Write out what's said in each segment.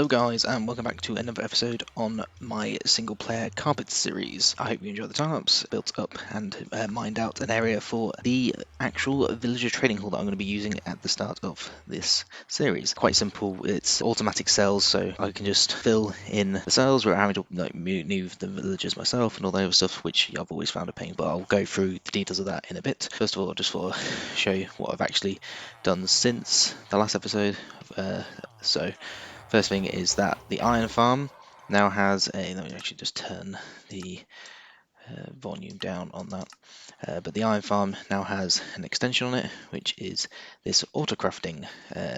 Hello guys, and welcome back to another episode on my single player carpet series. I hope you enjoy the tarps, built up and mined out an area for the actual villager trading hall that I'm going to be using at the start of this series. Quite simple, it's automatic cells, so I can just fill in the cells without having to move the villagers myself and all that other stuff, which I've always found a pain, but I'll go through the details of that in a bit. First of all, I just want to show you what I've actually done since the last episode. First thing is that the iron farm now has a, let me actually just turn the volume down on that, but the iron farm now has an extension on it, which is this autocrafting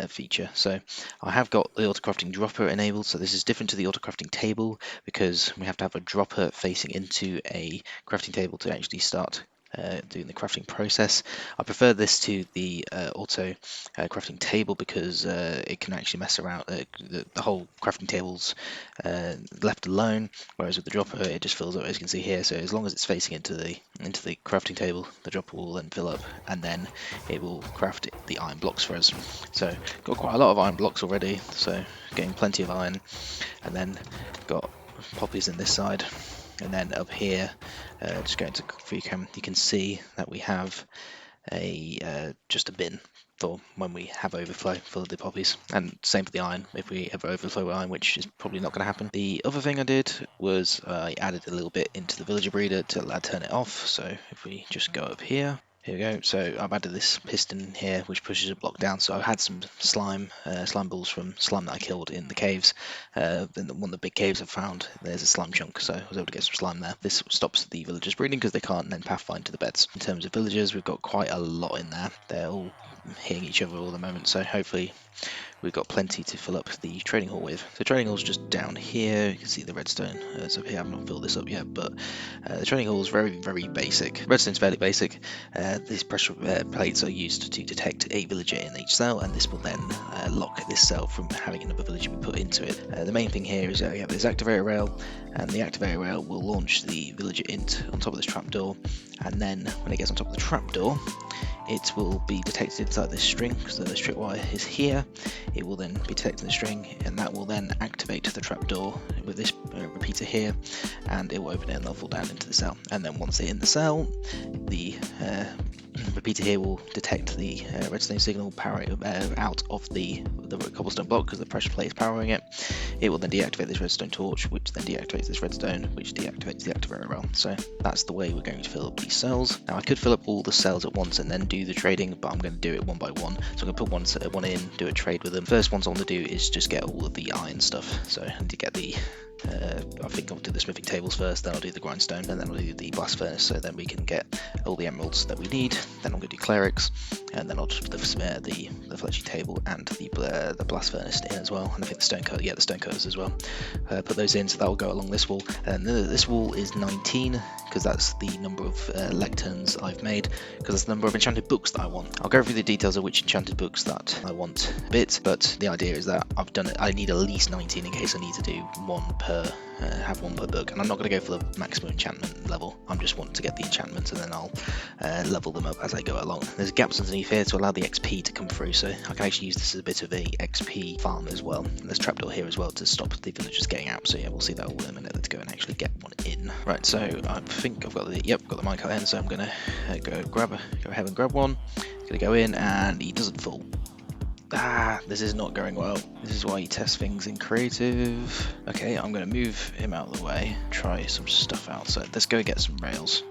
feature. So I have got the autoCraftingDropper enabled, so this is different to the autocrafting table because we have to have a dropper facing into a crafting table to actually start doing the crafting process. I prefer this to the auto crafting table because it can actually mess around the whole crafting table's left alone, whereas with the dropper it just fills up, as you can see here. So as long as it's facing into the crafting table, the dropper will then fill up and then it will craft the iron blocks for us. So got quite a lot of iron blocks already, so getting plenty of iron, and then got poppies in this side. And then up here, just going to FreeCam, you can see that we have a just a bin for when we have overflow for the poppies, and same for the iron if we ever overflow with iron, which is probably not going to happen. The other thing I did was I added a little bit into the villager breeder to turn it off. So if we just go up here. Here we go. So I've added this piston here, which pushes a block down. So I've had some slime balls from slime that I killed in the caves. In one of the big caves I've found, there's a slime chunk, so I was able to get some slime there. This stops the villagers breeding because they can't then pathfind to the beds. In terms of villagers, we've got quite a lot in there. They're all hitting each other all the moment, so hopefully we've got plenty to fill up the trading hall with. The trading hall's just down here. You can see the redstone. So here I've not filled this up yet, but the trading hall is very, very basic. Redstone's fairly basic. These pressure plates are used to detect a villager in each cell, and this will then lock this cell from having another villager be put into it. The main thing here is we have this activator rail, and the activator rail will launch the villager on top of this trapdoor, and then when it gets on top of the trapdoor, it will be detected inside this string, because the tripwire is here. It will then be detecting the string, and that will then activate the trapdoor with this repeater here, and it will open it and they'll fall down into the cell. And then once they're in the cell, the repeater here will detect the redstone signal powering out of the cobblestone block because the pressure plate is powering it. It will then deactivate this redstone torch, which then deactivates this redstone, which deactivates the activator rail. So that's the way we're going to fill up these cells. Now I could fill up all the cells at once and then do the trading, but I'm going to do it one by one. So I'm going to put one in, do a trade with them. First ones I want to do is just get all of the iron stuff. So I need to get the I think I'll do the smithing tables first, then I'll do the grindstone, and then I'll do the blast furnace, so then we can get all the emeralds that we need. Then I'm going to do clerics, and then I'll just put the fletching table and the blast furnace in as well, and I think the stone cutter, yeah, the stone cutters as well. Put those in, so that will go along this wall. And this wall is 19 because that's the number of lecterns I've made, because that's the number of enchanted books that I want. I'll go through the details of which enchanted books that I want a bit, but the idea is that I've done it. I need at least 19 in case I need to do one per have one per book, and I'm not going to go for the maximum enchantment level. I'm just wanting to get the enchantments, and then I'll level them up as I go along. There's gaps underneath here to allow the XP to come through, so I can actually use this as a bit of a XP farm as well. And there's a trapdoor here as well to stop the villagers getting out, so yeah, we'll see that all in a minute. Let's go and actually get one in. Right, so I think I've got the got the minecart in, so I'm going to go ahead and grab one. Going to go in, and he doesn't fall. This is not going well. This is why you test things in creative. Okay, I'm going to move him out of the way, try some stuff out. So let's go get some rails.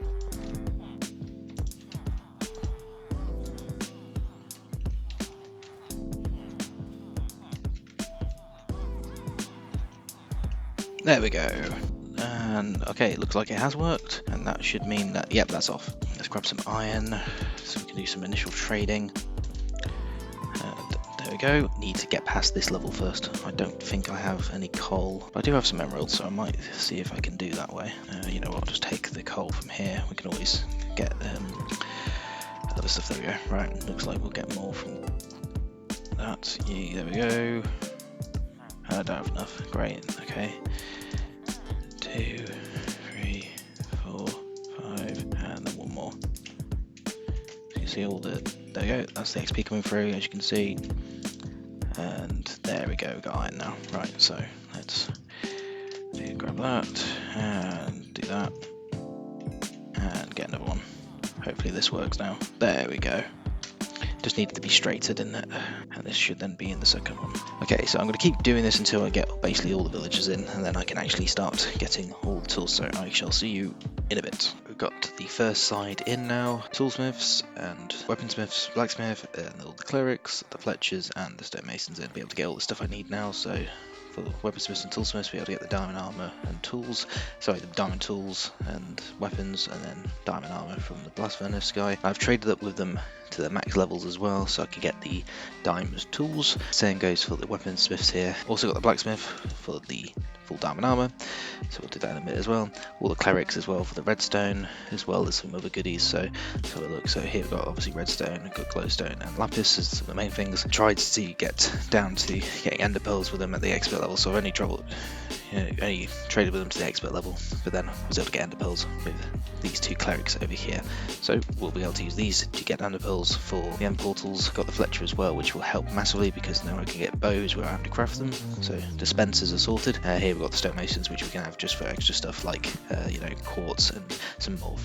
There we go. And okay, it looks like it has worked, and that should mean that, yep, that's off. Let's grab some iron so we can do some initial trading. There we go. Need to get past this level first. I don't think I have any coal. I do have some emeralds, so I might see if I can do that way. You know what, I'll just take the coal from here. We can always get other stuff. There we go. Right, looks like we'll get more from that. Yeah, there we go. I don't have enough. Great, okay. 2, 3, 4, 5, and then one more. So you see all the, there we go, that's the XP coming through, as you can see. And there we go, got iron now. Right, so let's grab that and do that and get another one. Hopefully this works now. There we go. Just needed to be straighter, didn't it? And this should then be in the second one. Okay, so I'm going to keep doing this until I get basically all the villagers in, and then I can actually start getting all the tools. So I shall see you in a bit. We've got the first side in now. Toolsmiths and weaponsmiths, blacksmith, and all the clerics, the fletchers, and the stonemasons in. Be able to get all the stuff I need now. So for the weaponsmiths and toolsmiths, be able to get the diamond armor and tools. Sorry, the diamond tools and weapons, and then diamond armor from the blast furnace guy. I've traded up with them to the max levels as well, so I can get the diamond tools. Same goes for the weaponsmiths here. Also got the blacksmith for the full diamond armor, so we'll do that in a bit as well. All the clerics as well for the redstone, as well as some other goodies. So let's have a look. So here we've got obviously redstone, we've got glowstone and lapis as the main things. I tried to get down to getting ender pearls with them at the expert level, so I've only only traded with them to the expert level, but then I was able to get ender pearls with these two clerics over here. So we'll be able to use these to get ender pearls for the end portals. Got the fletcher as well, which will help massively because now I can get bows where I have to craft them. So dispensers are sorted. Here we've got the stonemasons, which we can have just for extra stuff like quartz and some more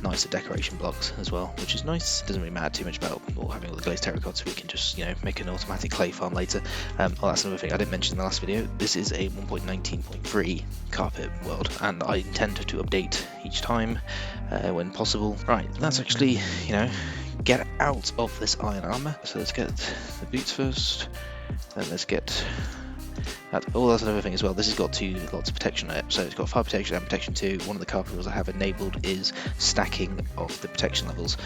nicer decoration blocks as well, which is nice. Doesn't really matter too much about having all the glazed terracotta. We can just make an automatic clay farm later. That's another thing I didn't mention in the last video. This is a 1.19.3 carpet world, and I intend to update each time when possible. Right, let's actually get out of this iron armor. So let's get the boots first, then let's get that. Oh, that's another thing as well. This has got lots of protection on it. So it's got fire protection and protection 2. One of the carpet rules I have enabled is stacking of the protection levels,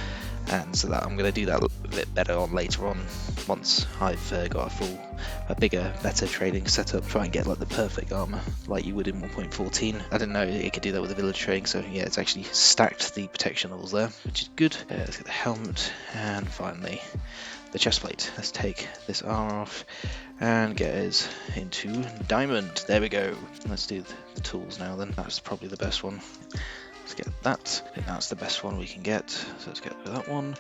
and so that I'm going to do that a bit better on later on once I've got a bigger, better trading setup. Try and get like the perfect armor like you would in 1.14. I didn't know it could do that with the village trading, so yeah, it's actually stacked the protection levels there, which is good. Let's get the helmet, and finally the chest plate. Let's take this armor off and get us into diamond. There we go. Let's do the tools now then. That's probably the best one. Let's get that. I think that's the best one we can get. So let's get that one.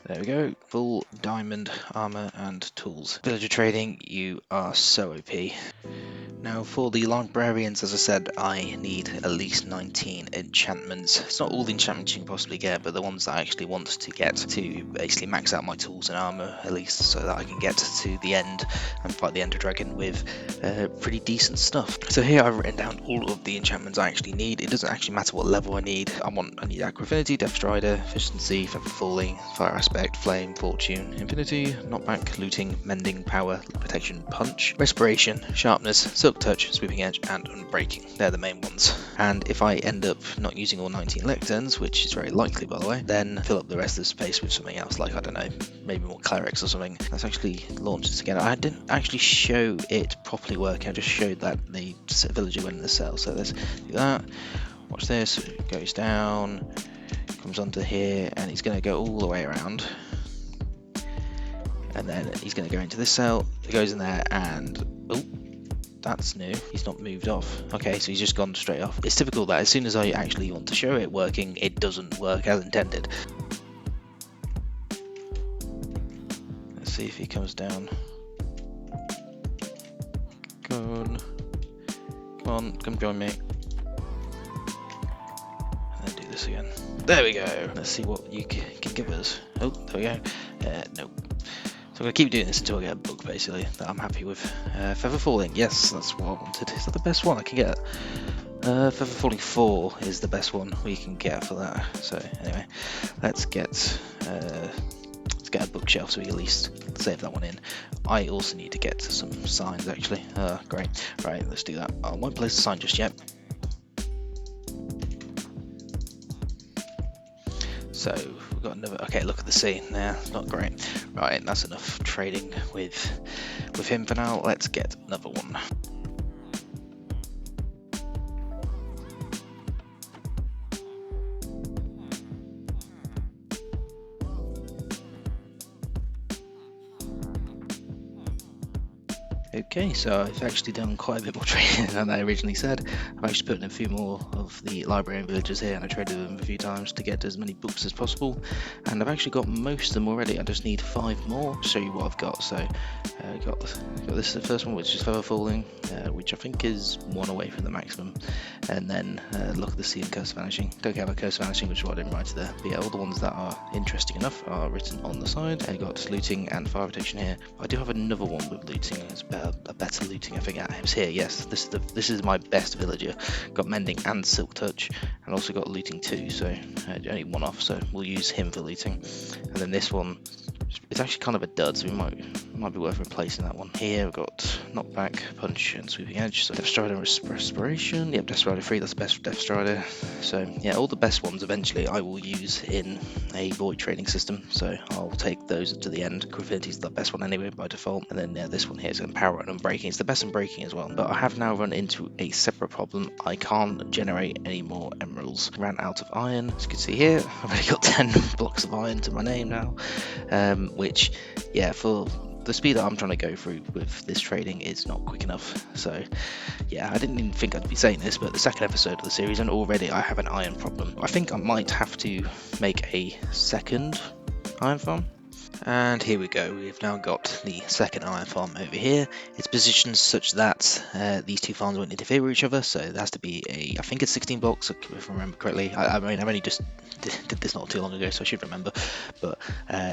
There we go. Full diamond armor and tools. Villager trading, you are so OP. Now for the librarians, as I said, I need at least 19 enchantments. It's not all the enchantments you can possibly get, but the ones that I actually want to get to basically max out my tools and armor at least, so that I can get to the end and fight the Ender Dragon with pretty decent stuff. So here I've written down all of the enchantments I actually need. It doesn't actually matter what level I need. I need Aqua Affinity, Depth Strider, Efficiency, Feather Falling, Fire Aspect, Flame, Fortune, Infinity, Knockback, Looting, Mending, Power, Protection, Punch, Respiration, Sharpness, Silk Touch, Sweeping Edge, and Unbreaking. They're the main ones. And if I end up not using all 19 lecterns, which is very likely by the way, then fill up the rest of the space with something else, like, I don't know, maybe more clerics or something. Let's actually launch this again. I didn't actually show it properly working, I just showed that the villager went in the cell. So let's do that. Watch this, it goes down, comes onto here, and he's going to go all the way around. And then he's going to go into this cell, it goes in there, and oh, that's new, he's not moved off. Okay, so he's just gone straight off. It's typical that as soon as I actually want to show it working, it doesn't work as intended. Let's see if he comes down. Come on, come join me. And then do this again. There we go. Let's see what you can give us. Oh, there we go. Nope. So I'm going to keep doing this until I get a book, basically, that I'm happy with. Feather Falling, yes, that's what I wanted. Is that the best one I can get? Feather Falling 4 is the best one we can get for that. So anyway, let's get a bookshelf so we at least save that one in. I also need to get some signs, actually. Great. Right, let's do that. I won't place a sign just yet. So we've got another. Okay, look at the sea. Yeah, it's not great. Right, that's enough trading with him for now. Let's get another one. Okay, so I've actually done quite a bit more trading than I originally said. I've actually put in a few more of the library and villagers here, and I traded them a few times to get as many books as possible. And I've actually got most of them already. I just need 5 more to show you what I've got. So got this, the first one, which is Feather Falling, which I think is 1 away from the maximum. And then Look at the Sea and Curse Vanishing. Don't care about Curse Vanishing, which is what I didn't write there. But yeah, all the ones that are interesting enough are written on the side. I've got Looting and Fire Protection here. I do have another one with Looting. It's a better looting, I think. It was here. Yes, this is my best villager. Got Mending and Silk Touch, and also got Looting too. So only 1 off. So we'll use him for looting. And then this one, it's actually kind of a dud, so it might be worth replacing that one. Here we've got Knockback, Punch, and Sweeping Edge. So Death Strider and Respiration. Yep, Death Strider 3. That's the best Death Strider. So yeah, all the best ones eventually I will use in a void trading system. So I'll take those to the end. Affinity is the best one anyway by default. And then this one here is Power and Unbreaking. It's the best Unbreaking as well. But I have now run into a separate problem. I can't generate any more emeralds. Ran out of iron. As you can see here, I've already got 10 blocks of iron to my name now. Which, yeah, for the speed that I'm trying to go through with this trading is not quick enough. So yeah, I didn't even think I'd be saying this, but the second episode of the series, and already I have an iron problem. I think I might have to make a second iron farm. And here we go, we've now got the second iron farm over here. It's positioned such that these 2 farms won't interfere with each other, so there has to be I think it's 16 blocks if I remember correctly. I mean, I've only just did this not too long ago, so I should remember. But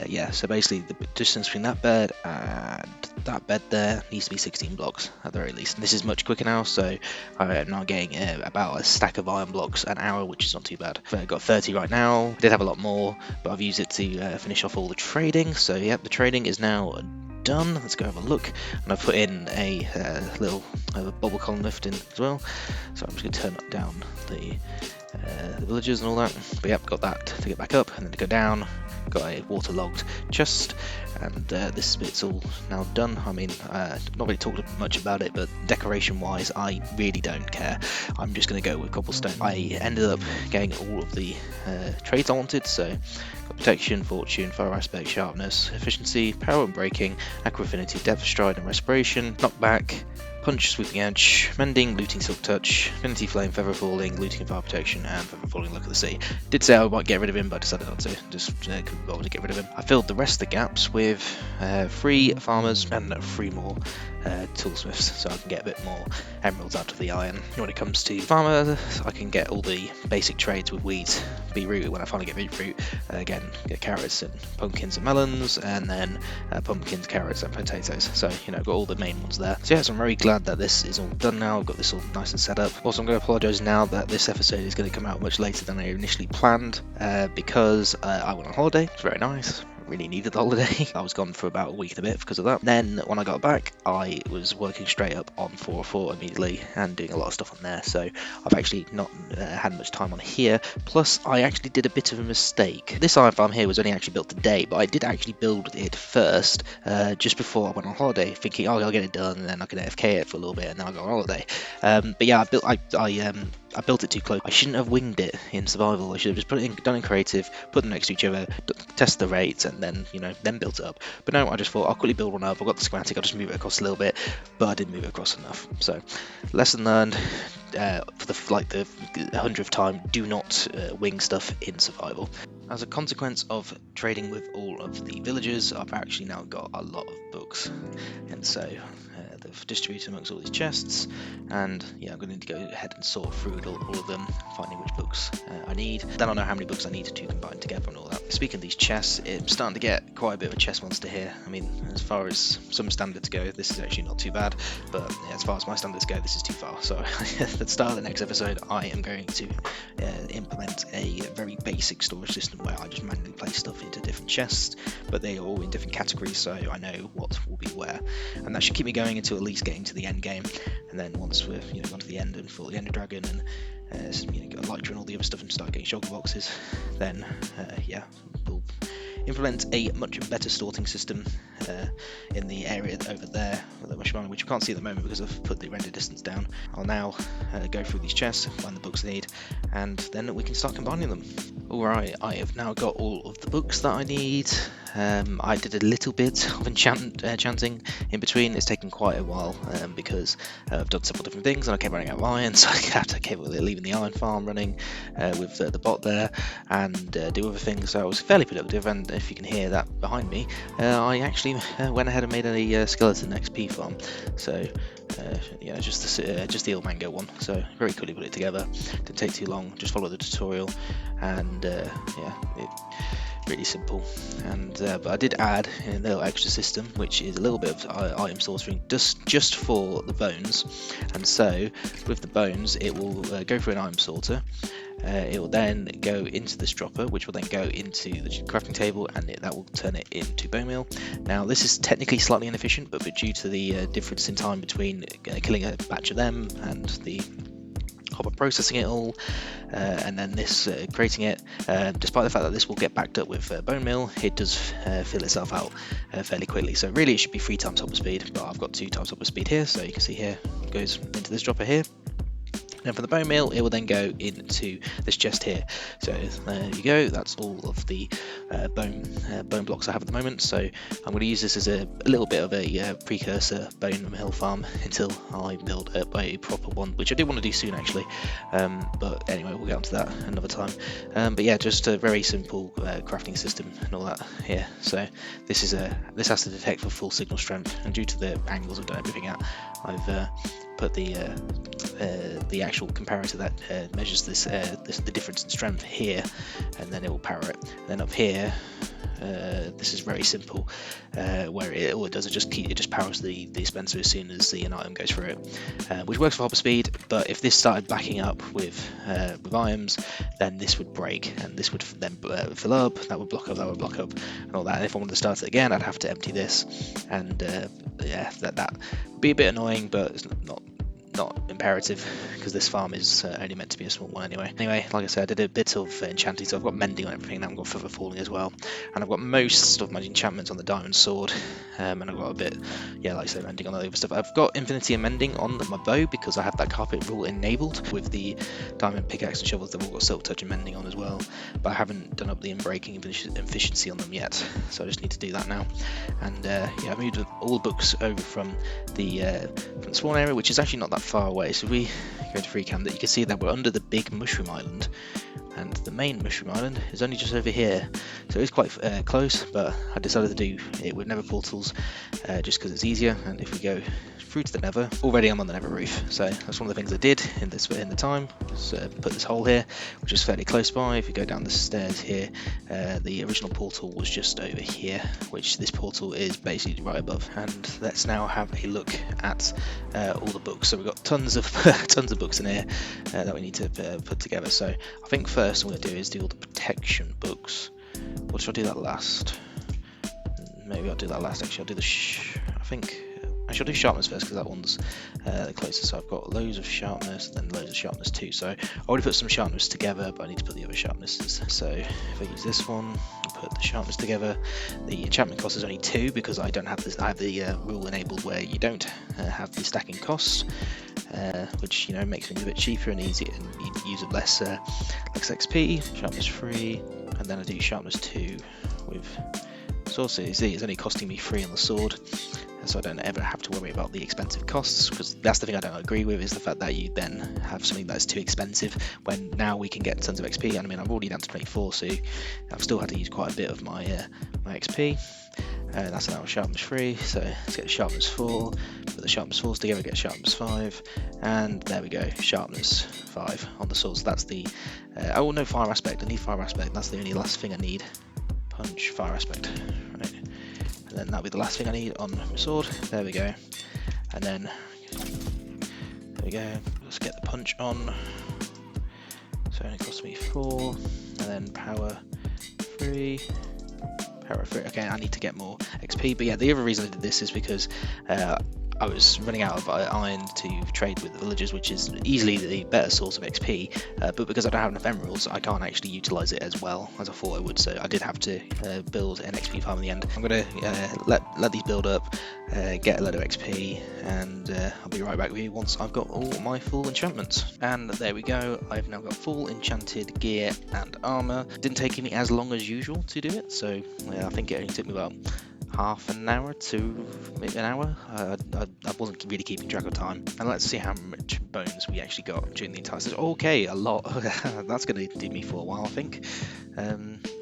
yeah, so basically the distance between that bed and that bed there needs to be 16 blocks at the very least. And this is much quicker now, so I'm now getting about a stack of iron blocks an hour, which is not too bad. I've got 30 right now. I did have a lot more, but I've used it to finish off all the trading. So yeah, the trading is now done. Let's go have a look. And I've put in a little bubble column lift in as well. So I'm just going to turn down the villagers and all that. But yeah, got that to get back up, and then to go down, got a waterlogged chest, and this bit's all now done. I mean, not really talked much about it, but decoration wise I really don't care. I'm just going to go with cobblestone. I ended up getting all of the trades I wanted, so got protection, fortune, fire aspect, sharpness, efficiency, power and breaking, aqua affinity, depth stride and respiration, knockback, punch, sweeping edge, mending, looting, silk touch, affinity flame, feather falling, looting and fire protection, and feather falling, look at the sea. Did say I might get rid of him, but I decided not to. Just couldn't bother to get rid of him. I filled the rest of the gaps with 3 farmers and 3 more toolsmiths, so I can get a bit more emeralds out of the iron. When it comes to farmers, I can get all the basic trades with wheat, beetroot when I finally get beetroot, again get carrots and pumpkins and melons, and then pumpkins, carrots and potatoes. So got all the main ones there. So yes, I'm very glad that this is all done now. I've got this all nice and set up. Also, I'm going to apologise now that this episode is going to come out much later than I initially planned, because I went on holiday. It's very nice. Really needed the holiday. I was gone for about a week and a bit because of that. Then when I got back, I was working straight up on 404 immediately and doing a lot of stuff on there, so I've actually not had much time on here. Plus I actually did a bit of a mistake. This iron farm here was only actually built today, but I did actually build it first just before I went on holiday, thinking, oh, I'll get it done and then I can AFK it for a little bit and then I'll go on holiday. But yeah, I built it too close. I shouldn't have winged it in survival. I should have just done in creative, put them next to each other, test the rates, and then then built it up. But no, I just thought I'll quickly build one up. I've got the schematic. I'll just move it across a little bit, but I didn't move it across enough. So, lesson learned. For the 100th time, do not wing stuff in survival. As a consequence of trading with all of the villagers, I've actually now got a lot of books, and so they've distributed amongst all these chests, and yeah, I'm going to go ahead and sort through all of them, finding which books I need. Then I'll know how many books I need to combine together and all that. Speaking of these chests, I'm starting to get quite a bit of a chest monster here. I mean, as far as some standards go, this is actually not too bad, but yeah, as far as my standards go, this is too far. So at the start of the next episode, I am going to implement a very basic storage system where I just manually place stuff into different chests, but they are all in different categories, so I know what will be where, and that should keep me going until at least getting to the end game. And then once we've gone to the end and fought the Ender Dragon and got Elytra and all the other stuff and start getting shulker boxes, then yeah, we'll implement a much better sorting system in the area over there, which you can't see at the moment because I've put the render distance down. I'll now go through these chests, find the books I need, and then we can start combining them. Alright, I have now got all of the books that I need. I did a little bit of enchanting in between. It's taken quite a while because I've done several different things and I kept running out of iron, so I kept leaving the iron farm running with the bot there and do other things. So I was fairly productive, and if you can hear that behind me, I actually went ahead and made a skeleton XP farm. So yeah, just the old mango one. So very quickly put it together. Didn't take too long. Just follow the tutorial, and yeah, really simple. And but I did add a little extra system, which is a little bit of item sorting just for the bones. And so with the bones, it will go through an item sorter. It will then go into this dropper, which will then go into the crafting table, and that will turn it into bone meal. Now this is technically slightly inefficient, but due to the difference in time between killing a batch of them and the hopper processing it all, and then this creating it, despite the fact that this will get backed up with bone meal, it does fill itself out fairly quickly. So really it should be 3 times hopper speed, but I've got 2 times hopper speed here, so you can see here it goes into this dropper here. And for the bone meal, it will then go into this chest here. So there you go. That's all of the bone blocks I have at the moment. So I'm going to use this as a little bit of a precursor bone meal farm until I build a proper one, which I do want to do soon actually. But anyway, we'll get onto that another time. But yeah, just a very simple crafting system and all that here. So this has to detect for full signal strength, and due to the angles I've done everything at, I've put the actual comparator that measures the difference in strength here, and then it will power it. And then up here, this is very simple, where all it does is it just powers the dispenser as soon as the item goes through it, which works for hopper speed. But if this started backing up with items, then this would break, and this would then fill up. That would block up, and all that. And if I wanted to start it again, I'd have to empty this, and yeah, that would be a bit annoying, but it's not imperative, because this farm is only meant to be a small one anyway. Anyway, like I said, I did a bit of enchanting, so I've got mending on everything, now I've got feather falling as well, and I've got most of my enchantments on the diamond sword, and I've got a bit, yeah, like I said, mending on the other stuff. I've got infinity mending on my bow because I have that carpet rule enabled. With the diamond pickaxe and shovels, they've all got silk touch and mending on as well, but I haven't done up the unbreaking efficiency on them yet, so I just need to do that now. And yeah, I moved all the books over from the spawn area, which is actually not that far away. So we go to free cam, that you can see that we're under the big mushroom island, and the main mushroom island is only just over here, so it's quite close. But I decided to do it with nether portals just because it's easier. And if we go through to the nether, already I'm on the nether roof, so that's one of the things I did in the time, was put this hole here, which is fairly close by. If you go down the stairs here, the original portal was just over here, which this portal is basically right above. And let's now have a look at all the books. So we've got tons of books in here that we need to put together. So I think first I'm going to do is do all the protection books. Or should I do that last? Maybe I'll do that last. Actually, I'll do I should do sharpness first, because that one's the closest. So I've got loads of sharpness, then loads of sharpness too. So I already put some sharpness together, but I need to put the other sharpnesses. So if I use this one, put the sharpness together. The enchantment cost is only 2 because I don't have this. I have the rule enabled where you don't have the stacking costs, which makes things a bit cheaper and easier, and you use it less XP. Sharpness 3, and then I do sharpness 2 with sword. So you see, it's only costing me 3 on the sword. So I don't ever have to worry about the expensive costs, because that's the thing I don't agree with, is the fact that you then have something that's too expensive when now we can get tons of XP. And I mean, I'm already down to 24, so I've still had to use quite a bit of my XP. That's now sharpness 3, so let's get sharpness 4, put the sharpness 4s together, get sharpness 5, and there we go, sharpness 5 on the sword. So that's the, oh no, fire aspect, I need fire aspect, that's the only last thing I need. Punch, fire aspect, right. And then that'll be the last thing I need on my sword. There we go. And then there we go. Let's get the punch on. So it only costs me 4, and then power 3. Power 3. Okay, I need to get more XP. But yeah, the other reason I did this is because I was running out of iron to trade with the villagers, which is easily the better source of XP, but because I don't have enough emeralds, I can't actually utilize it as well as I thought I would, so I did have to build an XP farm in the end. I'm going to let these build up, get a load of XP, and I'll be right back with you once I've got all my full enchantments. And there we go, I've now got full enchanted gear and armor. Didn't take me as long as usual to do it, so I think it only took me about half an hour to maybe an hour. I wasn't really keeping track of time. And let's see how much bones we actually got during the entire session. Okay, a lot. That's going to do me for a while, I think.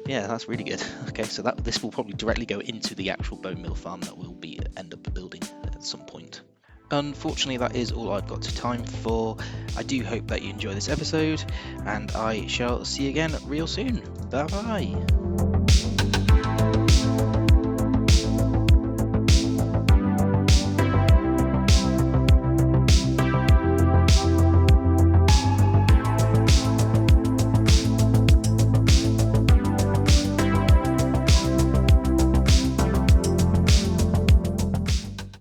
Yeah, that's really good. Okay, so this will probably directly go into the actual bone meal farm that we'll end up building at some point. Unfortunately, that is all I've got time for. I do hope that you enjoy this episode, and I shall see you again real soon. Bye bye.